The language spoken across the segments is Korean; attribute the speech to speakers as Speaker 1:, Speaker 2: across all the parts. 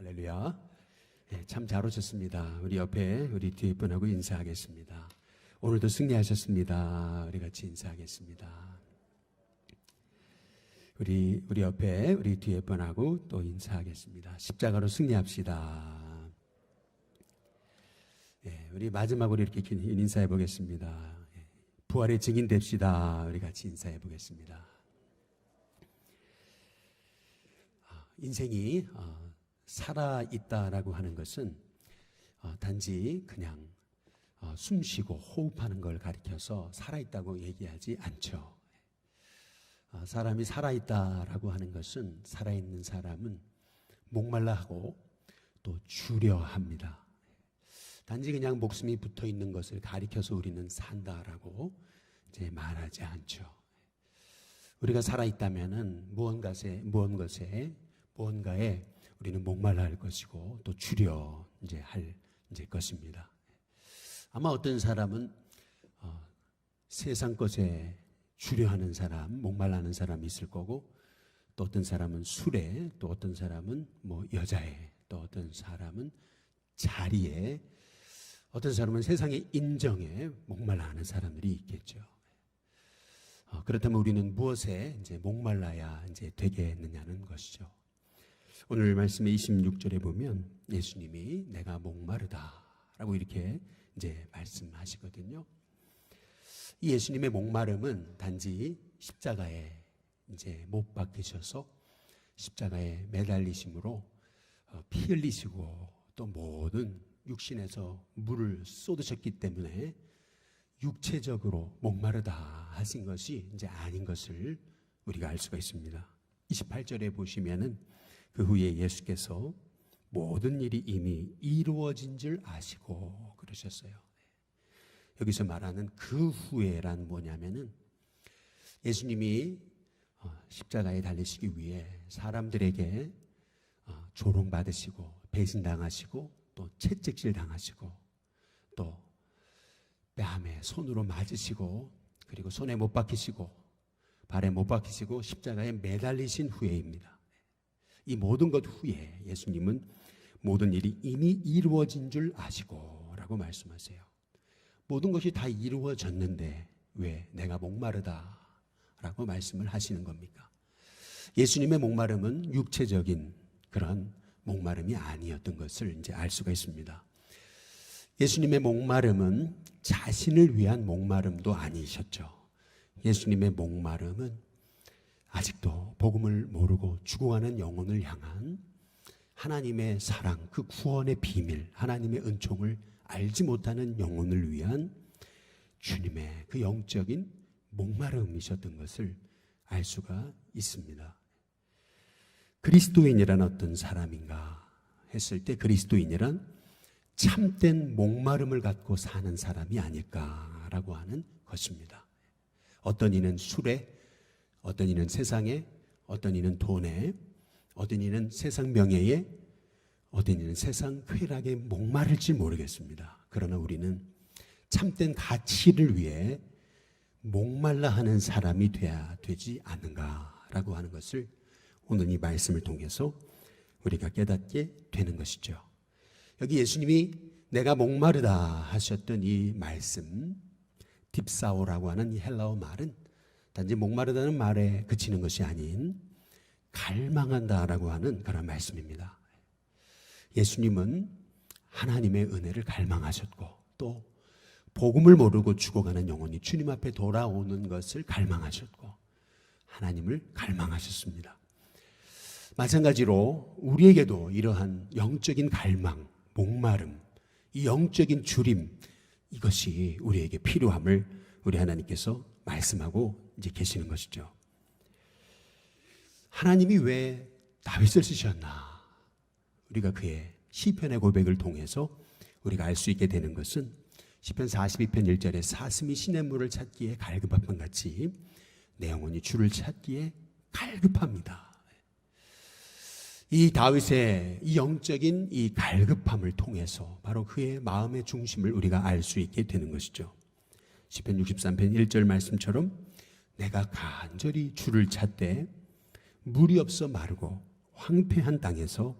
Speaker 1: 할렐루야. 참 잘 오셨습니다. 우리 옆에 우리 뒤에 분하고 인사하겠습니다. 오늘도 승리하셨습니다. 우리 같이 인사하겠습니다. 우리 옆에 우리 뒤에 분하고 또 인사하겠습니다. 십자가로 승리합시다. 우리 마지막으로 이렇게 인사해 보겠습니다. 부활의 증인 됩시다. 우리 같이 인사해 보겠습니다. 인생이 살아있다라고 하는 것은 단지 그냥 숨쉬고 호흡하는 걸 가리켜서 살아있다고 얘기하지 않죠. 사람이 살아있다라고 하는 것은 살아있는 사람은 목말라 하고 또 주려 합니다. 단지 그냥 목숨이 붙어 있는 것을 가리켜서 우리는 산다라고 이제 말하지 않죠. 우리가 살아있다면은 무언가에 우리는 목말라 할 것이고 또 주려 할 것입니다. 아마 어떤 사람은 세상 것에 주려 하는 사람, 목말라 하는 사람이 있을 거고, 또 어떤 사람은 술에, 또 어떤 사람은 여자에, 또 어떤 사람은 자리에, 어떤 사람은 세상의 인정에 목말라 하는 사람들이 있겠죠. 그렇다면 우리는 무엇에 목말라야 되겠느냐는 것이죠. 오늘 말씀의 26절에 보면 예수님이 내가 목마르다라고 이렇게 말씀하시거든요. 이 예수님의 목마름은 단지 십자가에 못 박히셔서 십자가에 매달리심으로 피 흘리시고 또 모든 육신에서 물을 쏟으셨기 때문에 육체적으로 목마르다 하신 것이 아닌 것을 우리가 알 수가 있습니다. 28절에 보시면은 그 후에 예수께서 모든 일이 이미 이루어진 줄 아시고 그러셨어요. 여기서 말하는 그 후에란 뭐냐면은 예수님이 십자가에 달리시기 위해 사람들에게 조롱받으시고 배신당하시고 또 채찍질 당하시고 또 뺨에 손으로 맞으시고 그리고 손에 못 박히시고 발에 못 박히시고 십자가에 매달리신 후에입니다. 이 모든 것 후에 예수님은 모든 일이 이미 이루어진 줄 아시고 라고 말씀하세요. 모든 것이 다 이루어졌는데 왜 내가 목마르다 라고 말씀을 하시는 겁니까? 예수님의 목마름은 육체적인 그런 목마름이 아니었던 것을 알 수가 있습니다. 예수님의 목마름은 자신을 위한 목마름도 아니셨죠. 예수님의 목마름은 아직도 복음을 모르고 죽어가는 영혼을 향한 하나님의 사랑, 그 구원의 비밀, 하나님의 은총을 알지 못하는 영혼을 위한 주님의 그 영적인 목마름이셨던 것을 알 수가 있습니다. 그리스도인이란 어떤 사람인가 했을 때 그리스도인이란 참된 목마름을 갖고 사는 사람이 아닐까라고 하는 것입니다. 어떤 이는 술에, 어떤 이는 세상에, 어떤 이는 돈에, 어떤 이는 세상 명예에, 어떤 이는 세상 쾌락에 목마를지 모르겠습니다. 그러나 우리는 참된 가치를 위해 목말라 하는 사람이 돼야 되지 않는가라고 하는 것을 오늘 이 말씀을 통해서 우리가 깨닫게 되는 것이죠. 여기 예수님이 내가 목마르다 하셨던 이 말씀, 딥사오라고 하는 이 헬라어 말은 단지 목마르다는 말에 그치는 것이 아닌 갈망한다라고 하는 그런 말씀입니다. 예수님은 하나님의 은혜를 갈망하셨고 또 복음을 모르고 죽어가는 영혼이 주님 앞에 돌아오는 것을 갈망하셨고 하나님을 갈망하셨습니다. 마찬가지로 우리에게도 이러한 영적인 갈망, 목마름, 이 영적인 주림 이것이 우리에게 필요함을 우리 하나님께서 말씀하고 계시는 것이죠. 하나님이 왜 다윗을 쓰셨나? 우리가 그의 시편의 고백을 통해서 우리가 알 수 있게 되는 것은 시편 42편 1절에 사슴이 시냇물을 찾기에 갈급함 같이 내 영혼이 주를 찾기에 갈급합니다. 이 다윗의 이 영적인 이 갈급함을 통해서 바로 그의 마음의 중심을 우리가 알 수 있게 되는 것이죠. 시편 63편 1절 말씀처럼 내가 간절히 주를 찾되 물이 없어 마르고 황폐한 땅에서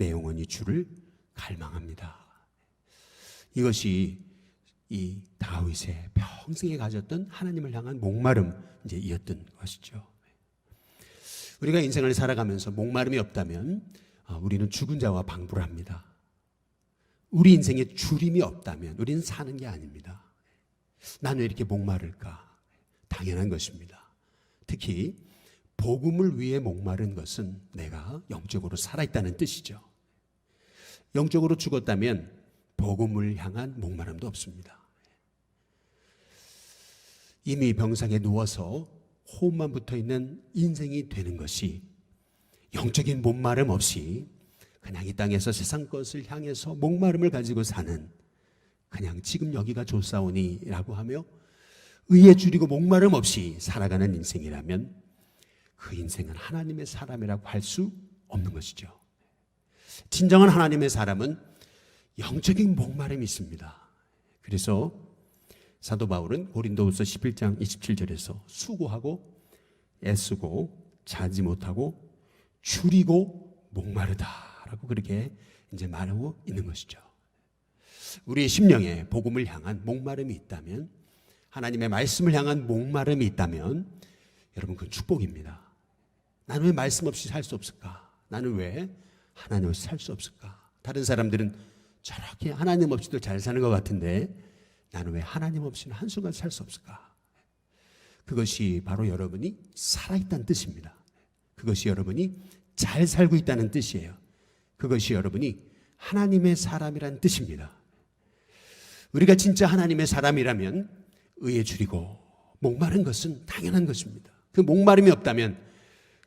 Speaker 1: 내 영혼이 주를 갈망합니다. 이것이 이 다윗의 평생에 가졌던 하나님을 향한 목마름이었던 것이죠. 우리가 인생을 살아가면서 목마름이 없다면 우리는 죽은 자와 방부를 합니다. 우리 인생에 주림이 없다면 우리는 사는 게 아닙니다. 나는 왜 이렇게 목마를까? 당연한 것입니다. 특히 복음을 위해 목마른 것은 내가 영적으로 살아있다는 뜻이죠. 영적으로 죽었다면 복음을 향한 목마름도 없습니다. 이미 병상에 누워서 호흡만 붙어있는 인생이 되는 것이 영적인 목마름 없이 그냥 이 땅에서 세상 것을 향해서 목마름을 가지고 사는, 그냥 지금 여기가 좋사오니 라고 하며 의에 줄이고 목마름 없이 살아가는 인생이라면 그 인생은 하나님의 사람이라고 할 수 없는 것이죠. 진정한 하나님의 사람은 영적인 목마름이 있습니다. 그래서 사도 바울은 고린도후서 11장 27절에서 수고하고 애쓰고 자지 못하고 줄이고 목마르다라고 그렇게 이제 말하고 있는 것이죠. 우리의 심령에 복음을 향한 목마름이 있다면, 하나님의 말씀을 향한 목마름이 있다면 여러분 그건 축복입니다. 나는 왜 말씀 없이 살 수 없을까? 나는 왜 하나님 없이 살 수 없을까? 다른 사람들은 저렇게 하나님 없이도 잘 사는 것 같은데 나는 왜 하나님 없이는 한순간 살 수 없을까? 그것이 바로 여러분이 살아있다는 뜻입니다. 그것이 여러분이 잘 살고 있다는 뜻이에요. 그것이 여러분이 하나님의 사람이라는 뜻입니다. 우리가 진짜 하나님의 사람이라면 의에 줄이고 목마른 것은 당연한 것입니다. 그 목마름이 없다면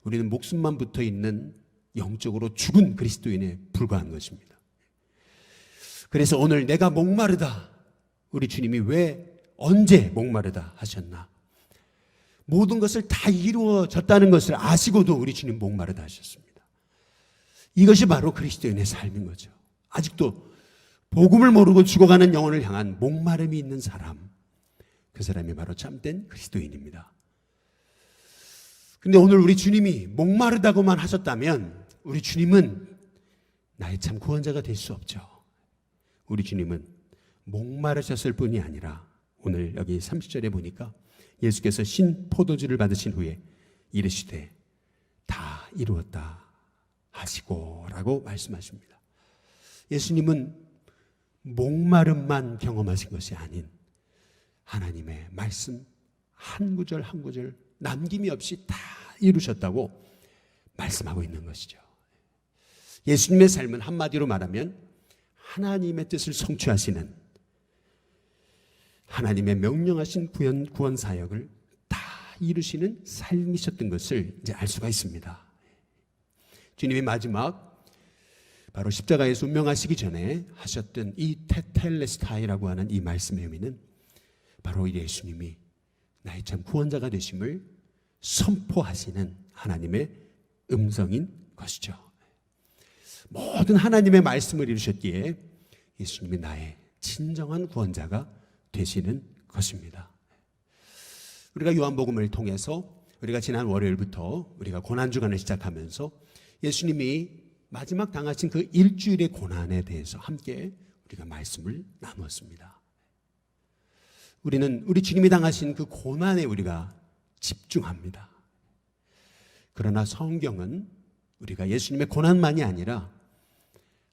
Speaker 1: 우리는 목숨만 붙어 있는 영적으로 죽은 그리스도인에 불과한 것입니다. 그래서 오늘 내가 목마르다, 우리 주님이 왜 언제 목마르다 하셨나? 모든 것을 다 이루어졌다는 것을 아시고도 우리 주님 목마르다 하셨습니다. 이것이 바로 그리스도인의 삶인 거죠. 아직도 복음을 모르고 죽어가는 영혼을 향한 목마름이 있는 사람, 그 사람이 바로 참된 그리스도인입니다. 근데 오늘 우리 주님이 목마르다고만 하셨다면 우리 주님은 나의 참 구원자가 될 수 없죠. 우리 주님은 목마르셨을 뿐이 아니라 오늘 여기 30절에 보니까 예수께서 신 포도주를 받으신 후에 이르시되 다 이루었다 하시고 라고 말씀하십니다. 예수님은 목마름만 경험하신 것이 아닌 하나님의 말씀 한 구절 한 구절 남김이 없이 다 이루셨다고 말씀하고 있는 것이죠. 예수님의 삶은 한마디로 말하면 하나님의 뜻을 성취하시는, 하나님의 명령하신 구원 사역을 다 이루시는 삶이셨던 것을 이제 알 수가 있습니다. 주님이 마지막 바로 십자가에서 운명하시기 전에 하셨던 이 테텔레스타이라고 하는 이 말씀의 의미는 바로 예수님이 나의 참 구원자가 되심을 선포하시는 하나님의 음성인 것이죠. 모든 하나님의 말씀을 이루셨기에 예수님이 나의 진정한 구원자가 되시는 것입니다. 우리가 요한복음을 통해서 우리가 지난 월요일부터 우리가 고난주간을 시작하면서 예수님이 마지막 당하신 그 일주일의 고난에 대해서 함께 우리가 말씀을 나누었습니다. 우리는 우리 주님이 당하신 그 고난에 우리가 집중합니다. 그러나 성경은 우리가 예수님의 고난만이 아니라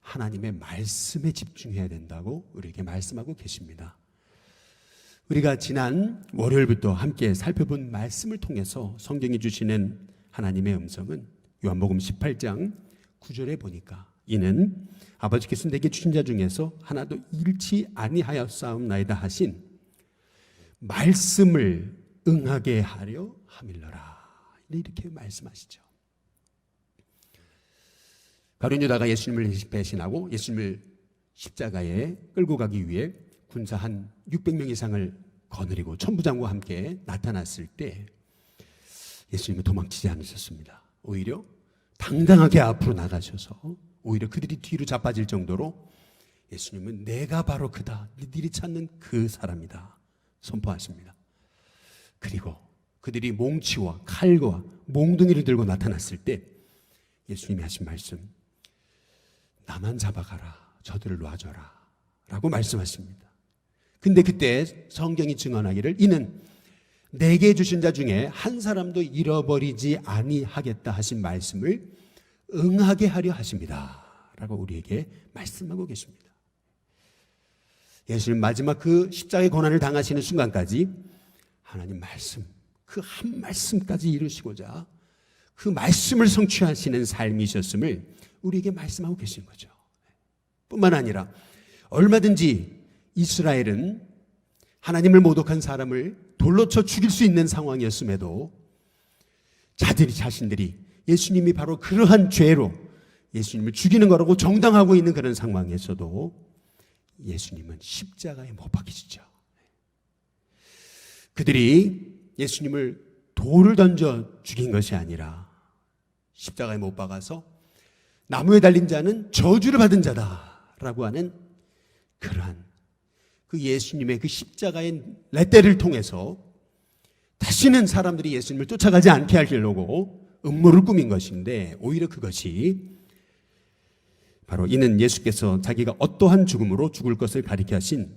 Speaker 1: 하나님의 말씀에 집중해야 된다고 우리에게 말씀하고 계십니다. 우리가 지난 월요일부터 함께 살펴본 말씀을 통해서 성경이 주시는 하나님의 음성은 요한복음 18장 9절에 보니까 이는 아버지께서 내게 주신 자 중에서 하나도 잃지 아니하였사옵나이다 하신 말씀을 응하게 하려 함일러라, 이렇게 말씀하시죠. 가룟 유다가 예수님을 배신하고 예수님을 십자가에 끌고 가기 위해 군사 한 600명 이상을 거느리고 천부장과 함께 나타났을 때 예수님은 도망치지 않으셨습니다. 오히려 당당하게 앞으로 나가셔서 오히려 그들이 뒤로 자빠질 정도로 예수님은 내가 바로 그다, 너희들이 찾는 그 사람이다 선포하십니다. 그리고 그들이 몽치와 칼과 몽둥이를 들고 나타났을 때 예수님이 하신 말씀, 나만 잡아가라. 저들을 놔줘라. 라고 말씀하십니다. 근데 그때 성경이 증언하기를 이는 내게 주신 자 중에 한 사람도 잃어버리지 아니하겠다 하신 말씀을 응하게 하려 하십니다. 라고 우리에게 말씀하고 계십니다. 예수님 마지막 그 십자가의 고난을 당하시는 순간까지 하나님 말씀, 그 한 말씀까지 이루시고자 그 말씀을 성취하시는 삶이셨음을 우리에게 말씀하고 계신 거죠. 뿐만 아니라 얼마든지 이스라엘은 하나님을 모독한 사람을 돌로 쳐 죽일 수 있는 상황이었음에도 자신들이 예수님이 바로 그러한 죄로 예수님을 죽이는 거라고 정당하고 있는 그런 상황에서도 예수님은 십자가에 못 박히시죠. 그들이 예수님을 돌을 던져 죽인 것이 아니라 십자가에 못 박아서 나무에 달린 자는 저주를 받은 자다라고 하는 그러한 그 예수님의 그 십자가의 렛대를 통해서 다시는 사람들이 예수님을 쫓아가지 않게 하려고 음모를 꾸민 것인데 오히려 그것이 바로 이는 예수께서 자기가 어떠한 죽음으로 죽을 것을 가리켜 하신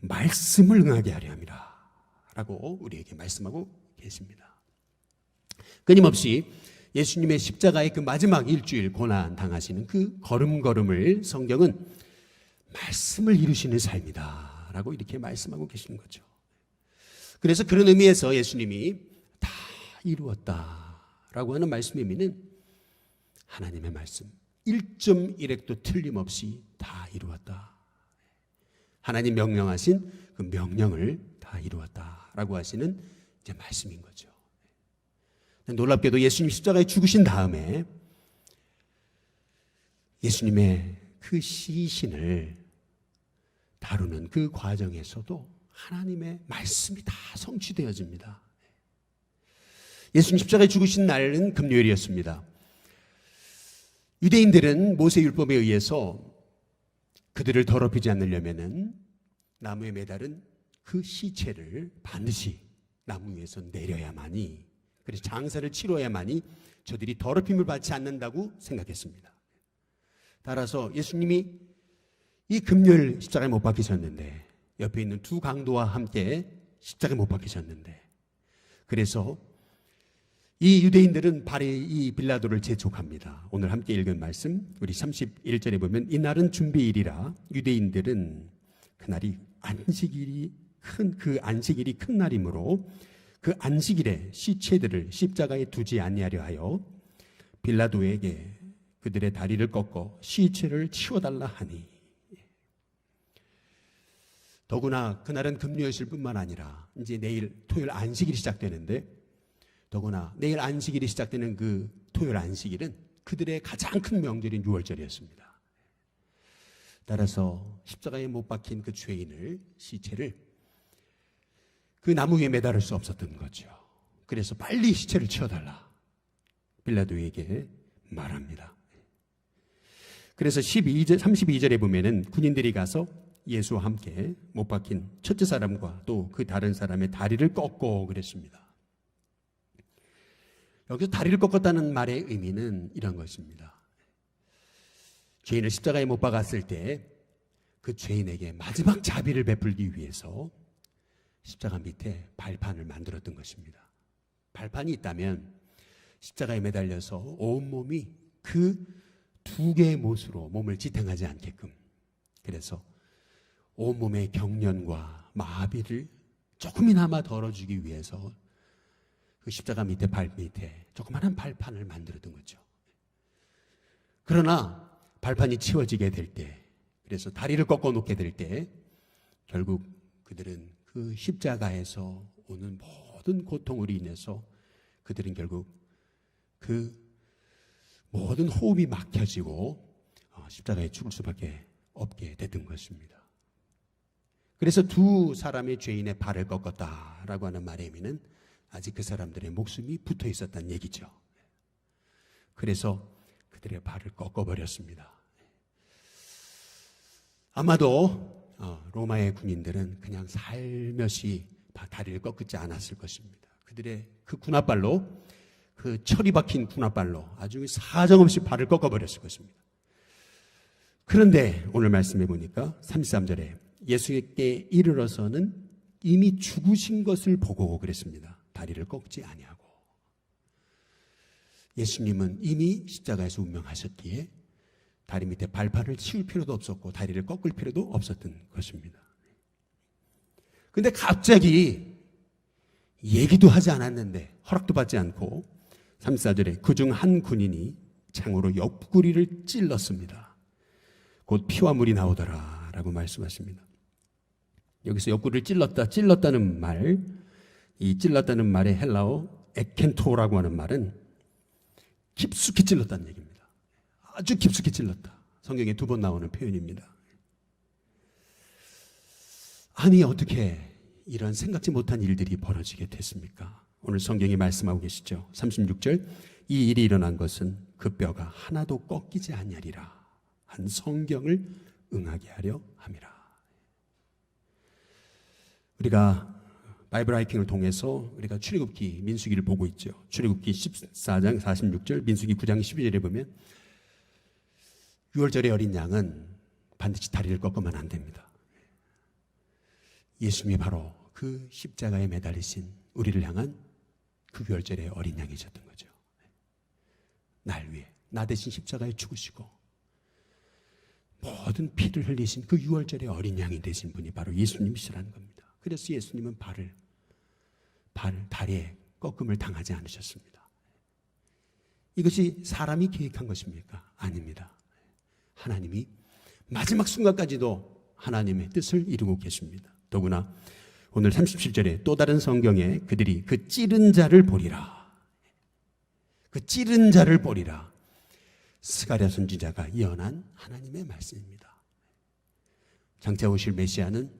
Speaker 1: 말씀을 응하게 하려 함이라 라고 우리에게 말씀하고 계십니다. 끊임없이 예수님의 십자가의 그 마지막 일주일 고난 당하시는 그 걸음걸음을 성경은 말씀을 이루시는 삶이다 라고 이렇게 말씀하고 계시는 거죠. 그래서 그런 의미에서 예수님이 다 이루었다 라고 하는 말씀의 의미는 하나님의 말씀 1.1획도 틀림없이 다 이루었다. 하나님 명령하신 그 명령을 다 이루었다라고 하시는 이제 말씀인 거죠. 놀랍게도 예수님 십자가에 죽으신 다음에 예수님의 그 시신을 다루는 그 과정에서도 하나님의 말씀이 다 성취되어집니다. 예수님 십자가에 죽으신 날은 금요일이었습니다. 유대인들은 모세율법에 의해서 그들을 더럽히지 않으려면은 나무에 매달은 그 시체를 반드시 나무 위에서 내려야만이, 그래서 장사를 치러야만이 저들이 더럽힘을 받지 않는다고 생각했습니다. 따라서 예수님이 이 금요일 십자가에 못 박히셨는데 옆에 있는 두 강도와 함께 십자가에 못 박히셨는데, 그래서 이 유대인들은 이 빌라도를 재촉합니다. 오늘 함께 읽은 말씀 우리 31절에 보면 이날은 준비일이라 유대인들은 그날이 안식일이 큰 날이므로 그 안식일에 시체들을 십자가에 두지 아니하려 하여 빌라도에게 그들의 다리를 꺾어 시체를 치워달라 하니, 더구나 그날은 금요일일 뿐만 아니라 이제 내일 토요일 안식일이 시작되는데, 더구나 내일 안식일이 시작되는 그 토요일 안식일은 그들의 가장 큰 명절인 유월절이었습니다. 따라서 십자가에 못 박힌 그 죄인을, 시체를 그 나무 위에 매달을 수 없었던 거죠. 그래서 빨리 시체를 치워달라 빌라도에게 말합니다. 그래서 32절에 보면은 군인들이 가서 예수와 함께 못 박힌 첫째 사람과 또 그 다른 사람의 다리를 꺾고 그랬습니다. 여기서 다리를 꺾었다는 말의 의미는 이런 것입니다. 죄인을 십자가에 못 박았을 때 그 죄인에게 마지막 자비를 베풀기 위해서 십자가 밑에 발판을 만들었던 것입니다. 발판이 있다면 십자가에 매달려서 온몸이 그 두 개의 못으로 몸을 지탱하지 않게끔, 그래서 온몸의 경련과 마비를 조금이나마 덜어주기 위해서 그 십자가 밑에 발 밑에 조그마한 발판을 만들었던 거죠. 그러나 발판이 치워지게 될 때, 그래서 다리를 꺾어 놓게 될 때 결국 그들은 그 십자가에서 오는 모든 고통으로 인해서 그들은 결국 그 모든 호흡이 막혀지고 십자가에 죽을 수밖에 없게 됐던 것입니다. 그래서 두 사람의 죄인의 발을 꺾었다라고 하는 말의 의미는 아직 그 사람들의 목숨이 붙어 있었다는 얘기죠. 그래서 그들의 발을 꺾어버렸습니다. 아마도 로마의 군인들은 그냥 살며시 다리를 꺾지 않았을 것입니다. 그들의 그 군홧발로, 그 철이 박힌 군홧발로 아주 사정없이 발을 꺾어버렸을 것입니다. 그런데 오늘 말씀해 보니까 33절에 예수께 이르러서는 이미 죽으신 것을 보고 그랬습니다. 다리를 꺾지 아니하고. 예수님은 이미 십자가에서 운명하셨기에 다리 밑에 발판을 치울 필요도 없었고 다리를 꺾을 필요도 없었던 것입니다. 근데 갑자기 얘기도 하지 않았는데 허락도 받지 않고 34절에 그중 한 군인이 창으로 옆구리를 찔렀습니다. 곧 피와 물이 나오더라 라고 말씀하십니다. 여기서 옆구리를 찔렀다는 말, 이 찔렀다는 말의 헬라어 에켄토라고 하는 말은 깊숙이 찔렀다는 얘기입니다. 아주 깊숙이 찔렀다. 성경에 2번 나오는 표현입니다. 아니 어떻게 이런 생각지 못한 일들이 벌어지게 됐습니까? 오늘 성경이 말씀하고 계시죠. 36절 이 일이 일어난 것은 그 뼈가 하나도 꺾이지 아니하리라 한 성경을 응하게 하려 함이라. 우리가 바이블 하이킹을 통해서 우리가 출애굽기, 민수기를 보고 있죠. 출애굽기 14장 46절, 민수기 9장 12절에 보면 6월절의 어린 양은 반드시 다리를 꺾으면 안 됩니다. 예수님이 바로 그 십자가에 매달리신 우리를 향한 그 6월절의 어린 양이셨던 거죠. 날 위해 나 대신 십자가에 죽으시고 모든 피를 흘리신 그 6월절의 어린 양이 되신 분이 바로 예수님이시라는 겁니다. 그래서 예수님은 다리에 꺾음을 당하지 않으셨습니다. 이것이 사람이 계획한 것입니까? 아닙니다. 하나님이 마지막 순간까지도 하나님의 뜻을 이루고 계십니다. 더구나 오늘 37절에 또 다른 성경에 그들이 그 찌른 자를 보리라. 그 찌른 자를 보리라. 스가랴 선지자가 예언한 하나님의 말씀입니다. 장차 오실 메시아는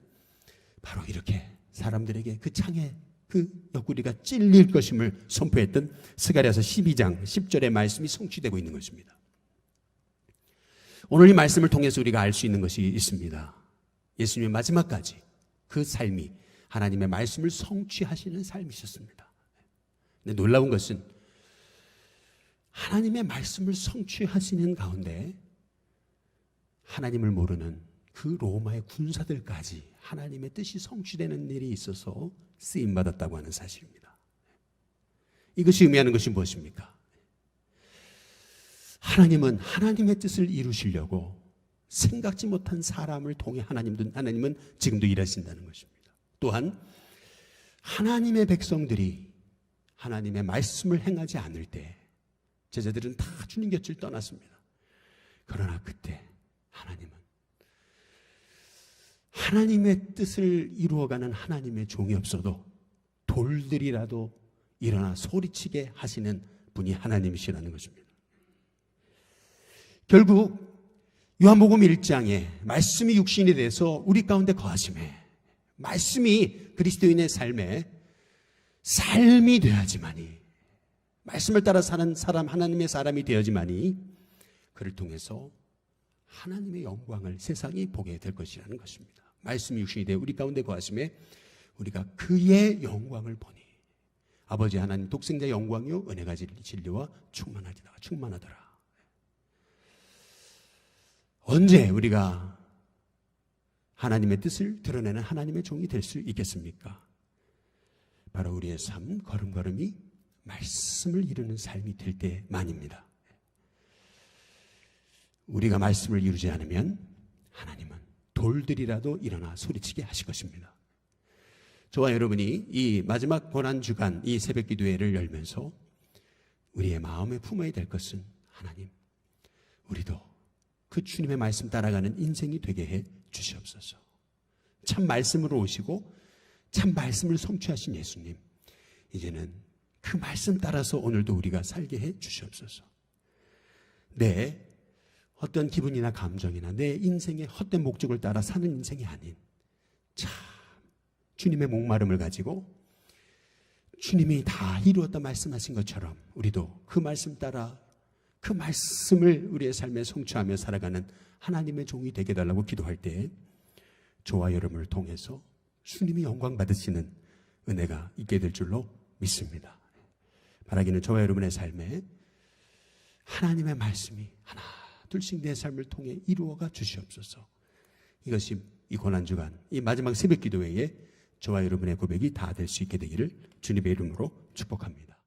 Speaker 1: 바로 이렇게 사람들에게 그 창에 그 옆구리가 찔릴 것임을 선포했던 스가랴서 12장 10절의 말씀이 성취되고 있는 것입니다. 오늘 이 말씀을 통해서 우리가 알 수 있는 것이 있습니다. 예수님의 마지막까지 그 삶이 하나님의 말씀을 성취하시는 삶이셨습니다. 근데 놀라운 것은 하나님의 말씀을 성취하시는 가운데 하나님을 모르는 그 로마의 군사들까지 하나님의 뜻이 성취되는 일이 있어서 쓰임받았다고 하는 사실입니다. 이것이 의미하는 것이 무엇입니까? 하나님은 하나님의 뜻을 이루시려고 생각지 못한 사람을 통해 하나님은 지금도 일하신다는 것입니다. 또한 하나님의 백성들이 하나님의 말씀을 행하지 않을 때 제자들은 다 주님 곁을 떠났습니다. 그러나 그때 하나님의 뜻을 이루어가는 하나님의 종이 없어도 돌들이라도 일어나 소리치게 하시는 분이 하나님이시라는 것입니다. 결국 요한복음 1장에 말씀이 육신이 돼서 우리 가운데 거하심에 말씀이 그리스도인의 삶이 되어야지만이 말씀을 따라 사는 사람 하나님의 사람이 되어야지만이 그를 통해서 하나님의 영광을 세상이 보게 될 것이라는 것입니다. 말씀이 육신이 되어 우리 가운데 거하심에 우리가 그의 영광을 보니 아버지 하나님 독생자 영광이요 은혜가 진리와 충만하더라. 언제 우리가 하나님의 뜻을 드러내는 하나님의 종이 될 수 있겠습니까? 바로 우리의 삶 걸음걸음이 말씀을 이루는 삶이 될 때만입니다. 우리가 말씀을 이루지 않으면 하나님은 돌들이라도 일어나 소리치게 하실 것입니다. 저와 여러분이 이 마지막 고난주간 이 새벽기도회를 열면서 우리의 마음에 품어야 될 것은 하나님, 우리도 그 주님의 말씀 따라가는 인생이 되게 해 주시옵소서. 참 말씀으로 오시고 참 말씀을 성취하신 예수님, 이제는 그 말씀 따라서 오늘도 우리가 살게 해 주시옵소서. 내 어떤 기분이나 감정이나 내 인생의 헛된 목적을 따라 사는 인생이 아닌 참 주님의 목마름을 가지고 주님이 다 이루었다 말씀하신 것처럼 우리도 그 말씀 따라 그 말씀을 우리의 삶에 성취하며 살아가는 하나님의 종이 되게 해달라고 기도할 때 저와 여러분을 통해서 주님이 영광 받으시는 은혜가 있게 될 줄로 믿습니다. 바라기는 저와 여러분의 삶에 하나님의 말씀이 하나 하나둘씩 내 삶을 통해 이루어가 주시옵소서. 이것이 이 고난주간, 이 마지막 새벽 기도회에 저와 여러분의 고백이 다 될 수 있게 되기를 주님의 이름으로 축복합니다.